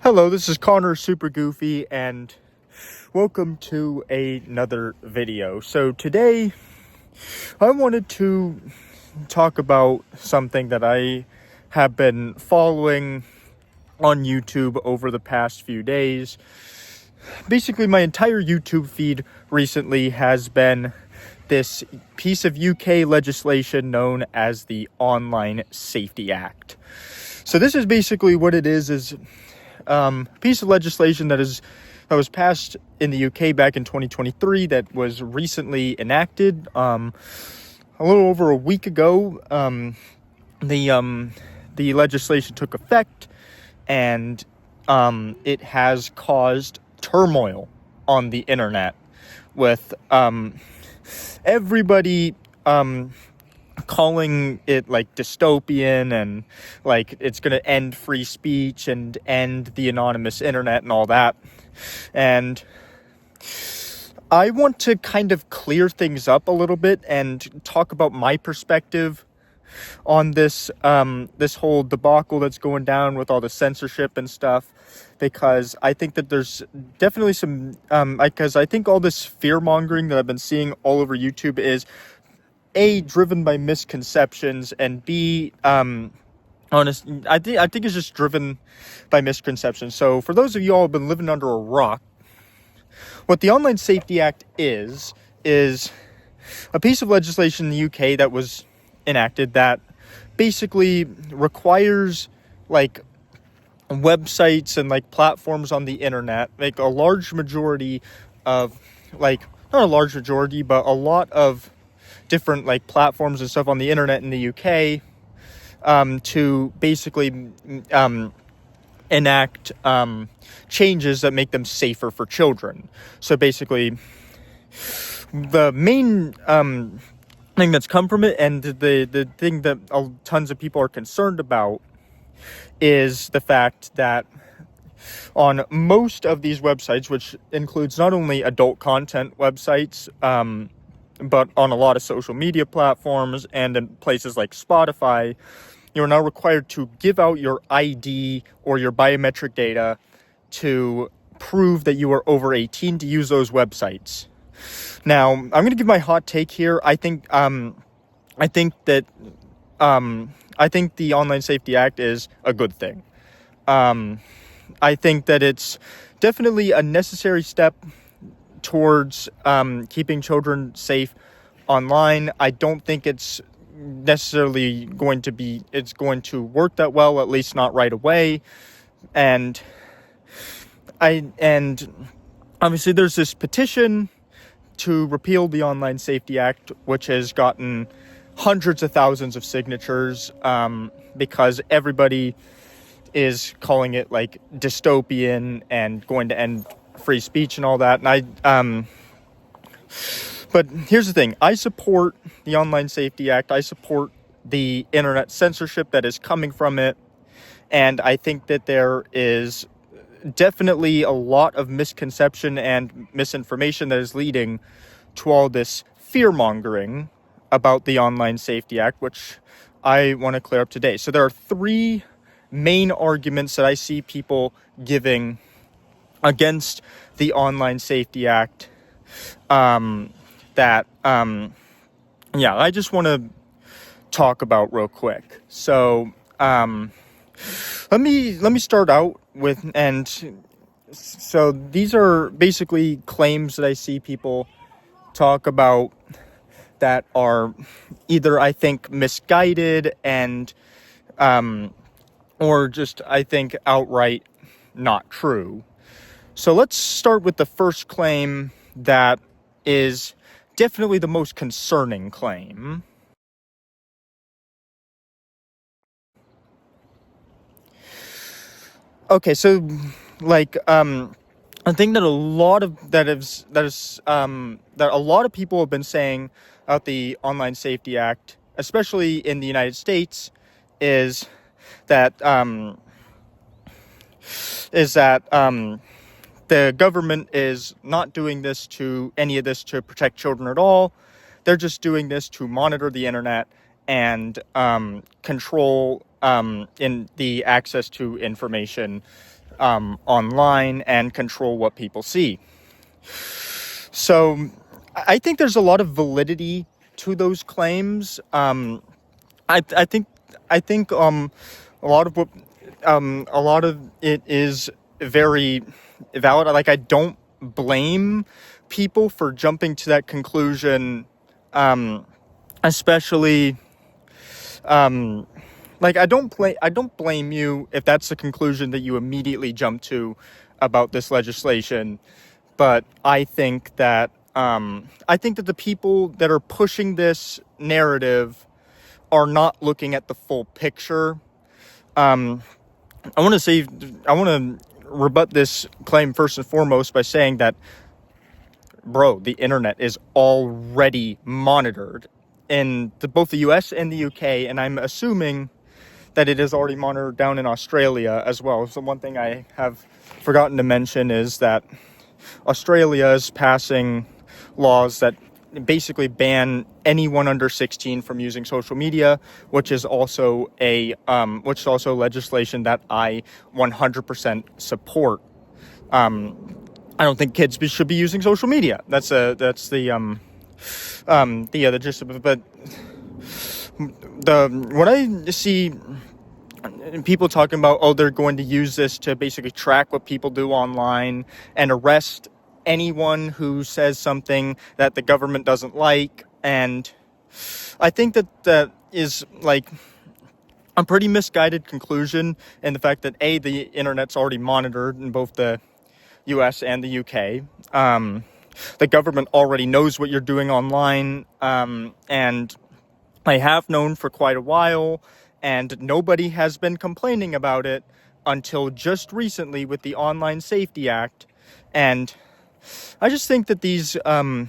Hello, this is Connor Super Goofy, and welcome to another video. So today, I wanted to talk about something that I have been following on YouTube over the past few days. Basically, my entire YouTube feed recently has been this piece of UK legislation known as the Online Safety Act. So this is basically what it is a piece of legislation that was passed in the UK back in 2023 that was recently enacted a little over a week ago. The legislation took effect, and it has caused turmoil on the internet with everybody calling it like dystopian and like it's going to end free speech and end the anonymous internet and all that. And I want to kind of clear things up a little bit and talk about my perspective on this whole debacle that's going down with all the censorship and stuff, because I think that there's definitely some because I think all this fear mongering that I've been seeing all over YouTube is A, driven by misconceptions, and B, honest, I think it's just driven by misconceptions. So for those of you all who have been living under a rock, what the Online Safety Act is a piece of legislation in the UK that was enacted that basically requires like websites and like platforms on the internet, like a large majority of like, not a large majority, but a lot of different like platforms and stuff on the internet in the UK to basically enact changes that make them safer for children. So basically, the main thing that's come from it, and the thing that tons of people are concerned about, is the fact that on most of these websites, which includes not only adult content websites, but on a lot of social media platforms and in places like Spotify, you are now required to give out your ID or your biometric data to prove that you are over 18 to use those websites. Now, I'm going to give my hot take here. I think that the Online Safety Act is a good thing. I think that it's definitely a necessary step towards keeping children safe online. I don't think it's necessarily going to work that well, at least not right away. And obviously there's this petition to repeal the Online Safety Act, which has gotten hundreds of thousands of signatures, because everybody is calling it like dystopian and going to end free speech and all that. And but here's the thing. I support the Online Safety Act. I support the internet censorship that is coming from it. And I think that there is definitely a lot of misconception and misinformation that is leading to all this fear-mongering about the Online Safety Act, which I want to clear up today. So there are three main arguments that I see people giving against the Online Safety Act that I just want to talk about real quick. So let me start out with, and so these are basically claims that I see people talk about that are either, I think, misguided and or just, I think, outright not true. So let's start with the first claim that is definitely the most concerning claim. Okay, so like I think that a lot of people have been saying about the Online Safety Act, especially in the United States, is that the government is not doing any of this to protect children at all. They're just doing this to monitor the internet and control in the access to information online and control what people see. So I think there's a lot of validity to those claims. I think a lot of what a lot of it is very valid. Like, I don't blame people for jumping to that conclusion, especially like I don't blame you if that's the conclusion that you immediately jump to about this legislation. But I think that the people that are pushing this narrative are not looking at the full picture. I want to rebut this claim first and foremost by saying that, bro, the internet is already monitored in both the US and the UK, and I'm assuming that it is already monitored down in Australia as well. So one thing I have forgotten to mention is that Australia is passing laws that basically ban anyone under 16 from using social media, which is also legislation that I 100% support. I don't think kids should be using social media. That's the gist of it. But what I see people talking about, oh, they're going to use this to basically track what people do online and arrest anyone who says something that the government doesn't like. And I think that is like a pretty misguided conclusion in the fact that the internet's already monitored in both the US and the UK. The government already knows what you're doing online, and I have known for quite a while, and nobody has been complaining about it until just recently with the Online Safety Act. And I just think that these I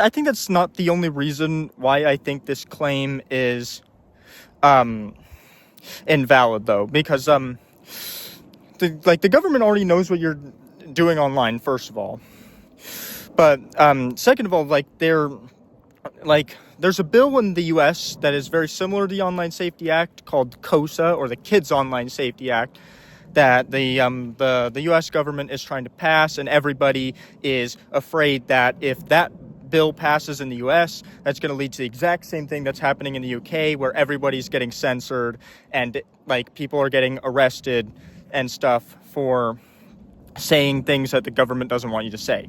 think that's not the only reason why I think this claim is invalid, though, because the government already knows what you're doing online, first of all. But second of all, there's a bill in the US that is very similar to the Online Safety Act called KOSA, or the Kids Online Safety Act, that the US government is trying to pass, and everybody is afraid that if that bill passes in the US, that's going to lead to the exact same thing that's happening in the UK, where everybody's getting censored and people are getting arrested and stuff for saying things that the government doesn't want you to say.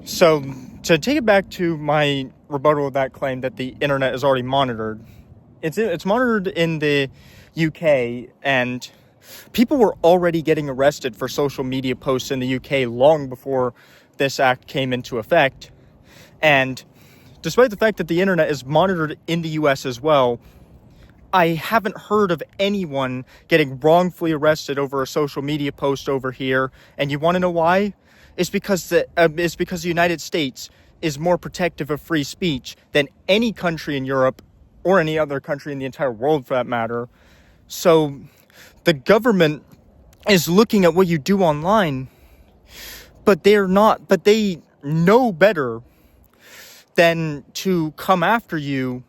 So to take it back to my rebuttal of that claim that the internet is already monitored, it's monitored in the UK, and people were already getting arrested for social media posts in the UK long before this act came into effect. And despite the fact that the internet is monitored in the US as well, I haven't heard of anyone getting wrongfully arrested over a social media post over here. And you want to know why? It's because the United States is more protective of free speech than any country in Europe or any other country in the entire world, for that matter. So the government is looking at what you do online, but they know better than to come after you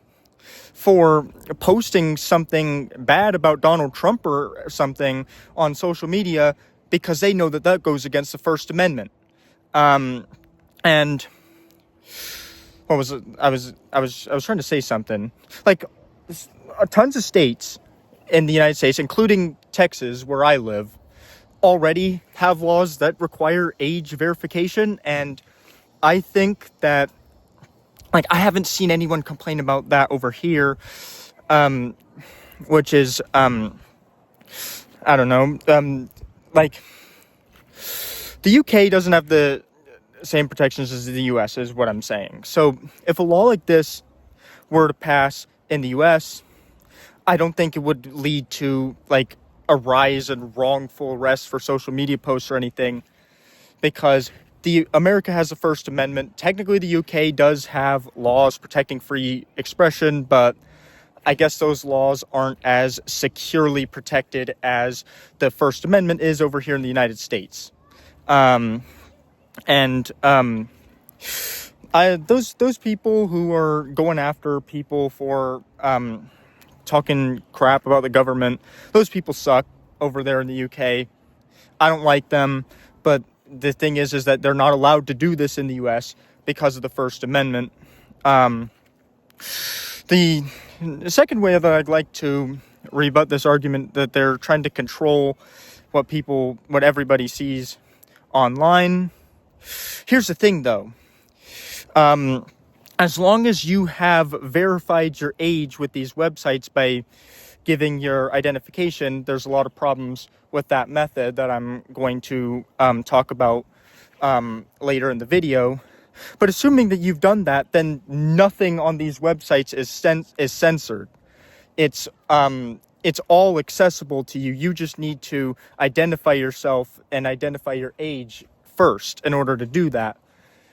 for posting something bad about Donald Trump or something on social media, because they know that goes against the First Amendment. And what was it? I was trying to say something. Tons of states in the United States, including Texas, where I live, already have laws that require age verification, and I think that I haven't seen anyone complain about that over here, which is I don't know, the UK doesn't have the same protections as the US, is what I'm saying. So if a law like this were to pass in the US, I don't think it would lead to a rise in wrongful arrests for social media posts or anything, because America has the First Amendment. Technically, the UK does have laws protecting free expression, but I guess those laws aren't as securely protected as the First Amendment is over here in the United States. Those people who are going after people for talking crap about the government. Those people suck over there in the UK. I don't like them, but the thing is that they're not allowed to do this in the US because of the First Amendment. The second way that I'd like to rebut this argument that they're trying to control what everybody sees online. Here's the thing, though. As long as you have verified your age with these websites by giving your identification, there's a lot of problems with that method that I'm going to talk about later in the video. But assuming that you've done that, then nothing on these websites is censored. It's all accessible to you. You just need to identify yourself and identify your age first in order to do that.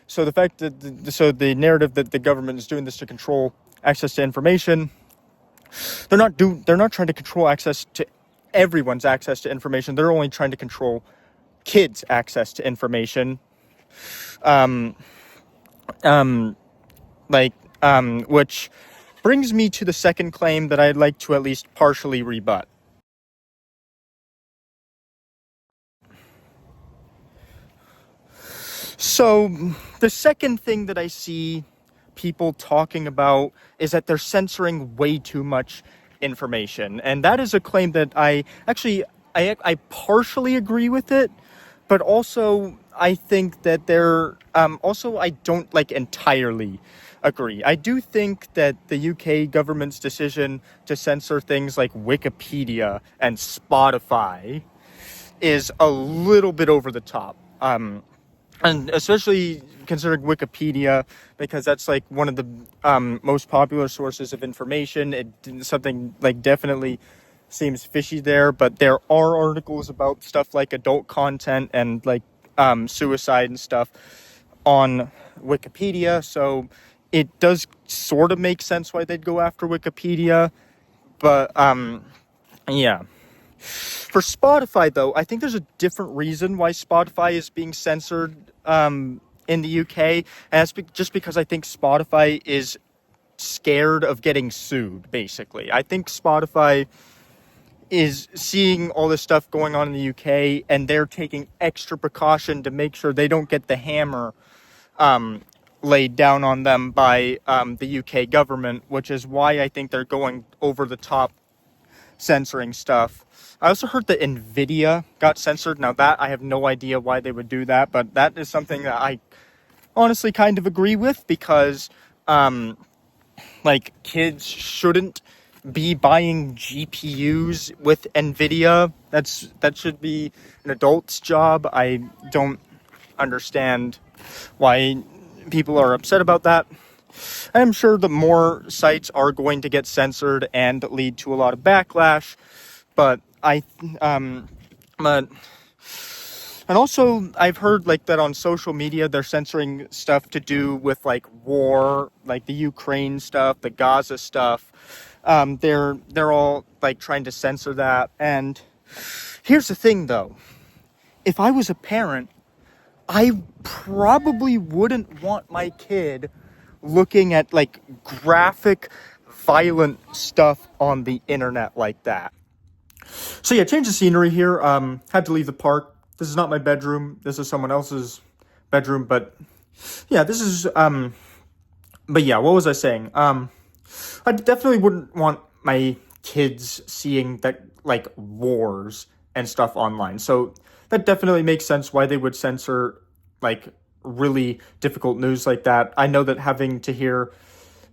So the fact that the narrative that the government is doing this to control access to information, they're not trying to control access to everyone's access to information. They're only trying to control kids' access to information. Which brings me to the second claim that I'd like to at least partially rebut. So the second thing that I see people talking about is that they're censoring way too much information. And that is a claim that I partially agree with it, but also I think that I don't entirely agree. I do think that the UK government's decision to censor things like Wikipedia and Spotify is a little bit over the top. And especially considering Wikipedia, because that's one of the most popular sources of information. Something definitely seems fishy there, but there are articles about stuff like adult content and suicide and stuff on Wikipedia. So it does sort of make sense why they'd go after Wikipedia. But yeah. For Spotify, though, I think there's a different reason why Spotify is being censored in the UK. And that's just because I think Spotify is scared of getting sued, basically. I think Spotify is seeing all this stuff going on in the UK, and they're taking extra precaution to make sure they don't get the hammer laid down on them by the UK government, which is why I think they're going over the top censoring stuff. I also heard that NVIDIA got censored. Now that I have no idea why they would do that, but that is something that I honestly kind of agree with, because kids shouldn't be buying GPUs with NVIDIA. That should be an adult's job. I don't understand why people are upset about that. I'm sure that more sites are going to get censored and lead to a lot of backlash, but and also I've heard that on social media they're censoring stuff to do with war, the Ukraine stuff, the Gaza stuff. They're all trying to censor that. And here's the thing, though. If I was a parent, I probably wouldn't want my kid looking at graphic, violent stuff on the internet like that. So yeah, change the scenery here. Had to leave the park. This is not my bedroom. This is someone else's bedroom. But yeah, this is but yeah, what was I saying? I definitely wouldn't want my kids seeing that wars and stuff online. So that definitely makes sense why they would censor really difficult news like that. I know that having to hear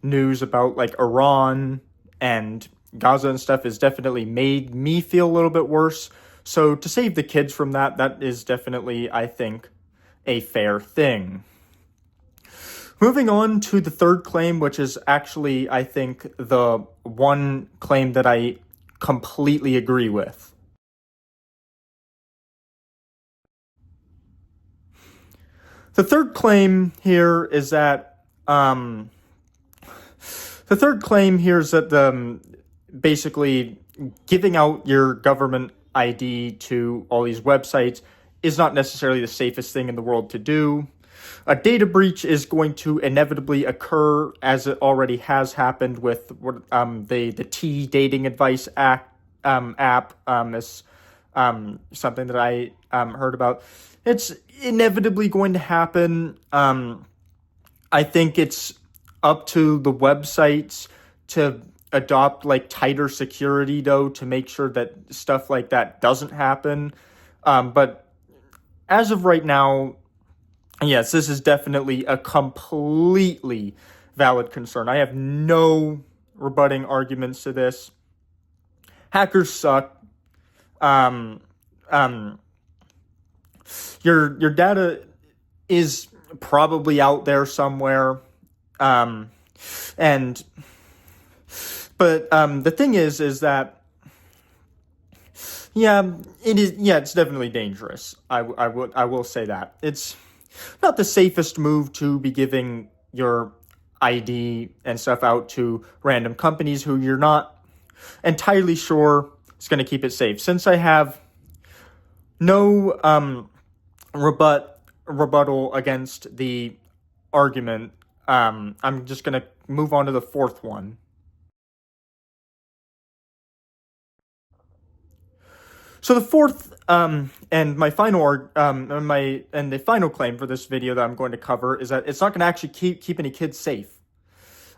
news about Iran and Gaza and stuff has definitely made me feel a little bit worse. So to save the kids from that is definitely, I think, a fair thing. Moving on to the third claim, which is actually, I think, the one claim that I completely agree with. The third claim here is that basically giving out your government ID to all these websites is not necessarily the safest thing in the world to do. a data breach is going to inevitably occur, as it already has happened with the T Dating Advice Act app. Is something that I heard about. It's inevitably going to happen. I think it's up to the websites to adopt like tighter security, though, to make sure that stuff like that doesn't happen. But as of right now, yes, this is definitely a completely valid concern. I have no rebutting arguments to this. Hackers suck. Your data is probably out there somewhere. And but the thing is that it's definitely dangerous. I will say that it's not the safest move to be giving your ID and stuff out to random companies who you're not entirely sure is going to keep it safe. Since I have no rebuttal against the argument, I'm just going to move on to the fourth one. So the fourth and my final the final claim for this video that I'm going to cover is that it's not going to actually keep any kids safe.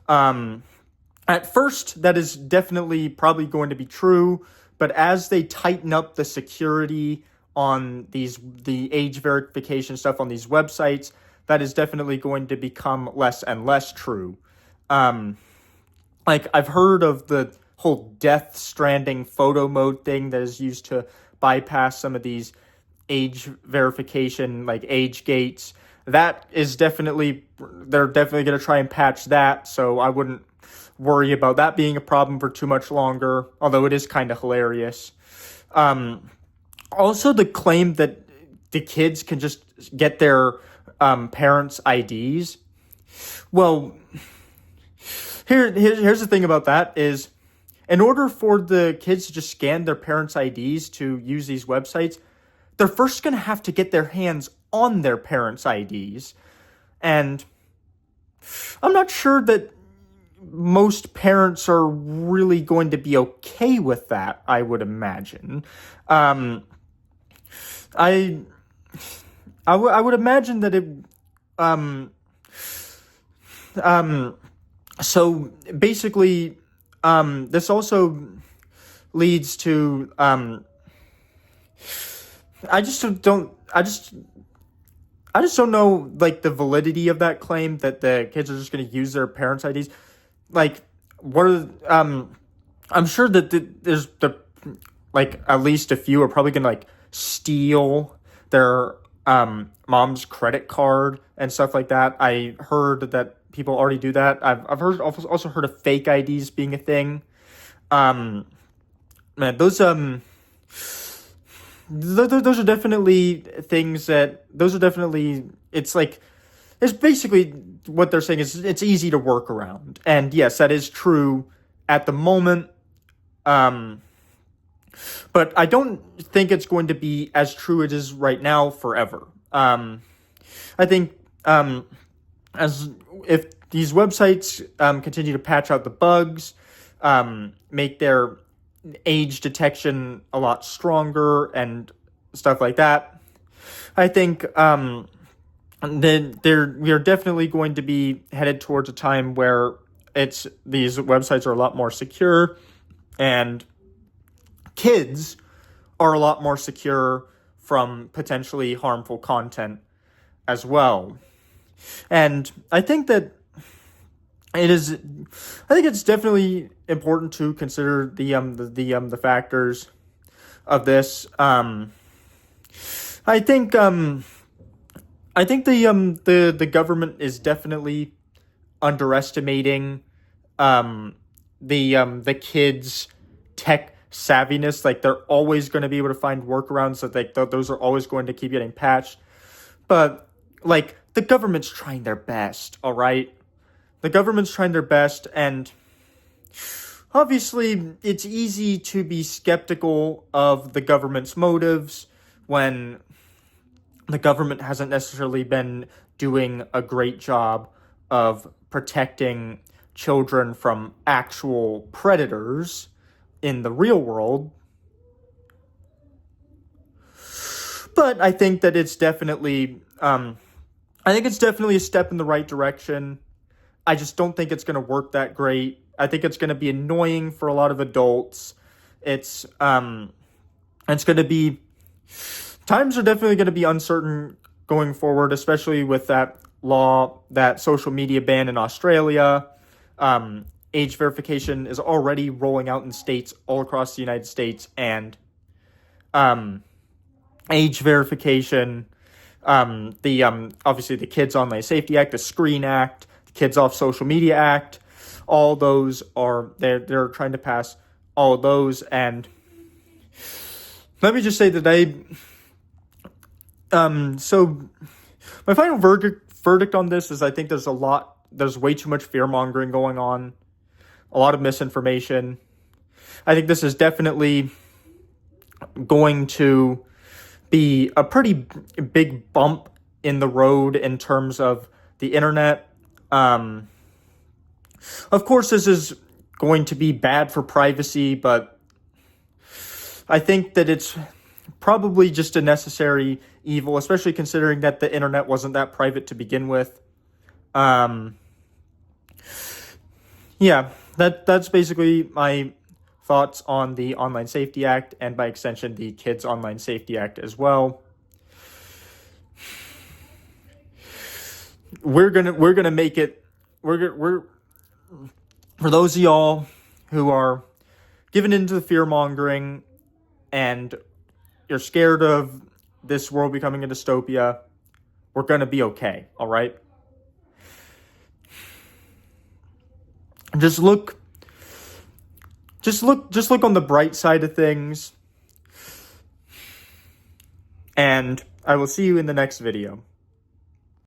At first, that is definitely probably going to be true, but as they tighten up the security on the age verification stuff on these websites, that is definitely going to become less and less true. Like I've heard of the whole Death Stranding photo mode thing that is used to bypass some of these age verification, like age gates. That is they're definitely going to try and patch that, so I wouldn't worry about that being a problem for too much longer, although it is kind of hilarious. Also, the claim that the kids can just get their parents' IDs. Well, here's the thing about that is, in order for the kids to just scan their parents' IDs to use these websites, they're first going to have to get their hands on their parents' IDs. And I'm not sure that most parents are really going to be okay with that, I would imagine. I would imagine that it... So basically, this also leads to I just don't know like the validity of that claim that the kids are just going to use their parents' IDs. Like, what are I'm sure that there's like at least a few are probably going to like steal their mom's credit card and stuff like that. I heard that people already do that. I've also heard of fake IDs being a thing. Man, those are definitely things that it's basically what they're saying is it's easy to work around. And yes, that is true at the moment. But I don't think it's going to be as true as it is right now forever. I think as if these websites continue to patch out the bugs, make their age detection a lot stronger and stuff like that, I think then we are definitely going to be headed towards a time where these websites are a lot more secure and kids are a lot more secure from potentially harmful content as well. And I think it's definitely important to consider the factors of this. I think the government is definitely underestimating the kids' tech savviness. Like, they're always going to be able to find workarounds, so those are always going to keep getting patched. But like, the government's trying their best, all right? The government's trying their best, and obviously it's easy to be skeptical of the government's motives when the government hasn't necessarily been doing a great job of protecting children from actual predators in the real world. But I think that it's definitely, a step in the right direction. I just don't think it's going to work that great. I think it's going to be annoying for a lot of adults. It's going to be, times are definitely going to be uncertain going forward, especially with that law, that social media ban in Australia. Age verification is already rolling out in states all across the United States, and age verification, obviously the Kids Online Safety Act, the Screen Act, the Kids Off Social Media Act, all those are, they're trying to pass all of those. And let me just say that so my final verdict on this is I think there's way too much fear-mongering going on, a lot of misinformation. I think this is definitely going to be a pretty big bump in the road in terms of the internet. Of course, this is going to be bad for privacy, but I think that it's probably just a necessary evil, especially considering that the internet wasn't that private to begin with. Yeah, that's basically my thoughts on the Online Safety Act, and by extension, the Kids Online Safety Act as well. We're gonna make it. We're for those of y'all who are given into the fear mongering and you're scared of this world becoming a dystopia, we're gonna be okay. All right. Just look on the bright side of things, and I will see you in the next video.